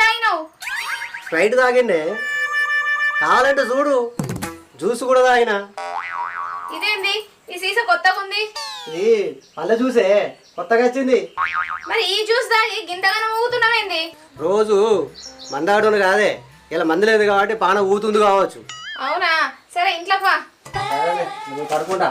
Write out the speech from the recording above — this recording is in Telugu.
తాగినావు? స్ప్రైట్ తాగిండే, కావాలంటే చూడు జ్యూస్ కూడా తాగిన. ఇదేంది ఈ సీసా కొత్తగా ఉంది? ఇది పళ్ళ జ్యూసే, కొత్తగా వచ్చింది. మరి ఈ జ్యూస్ తాగి గింతగానే ఊగుతున్నావేంది? రోజు మందాడు కాదే, ఇలా మందు లేదు కాబట్టి పాన ఊతుంది కావచ్చు. అవునా? సరే ఇంట్లో పా. నువ్వు పడుకుంటా.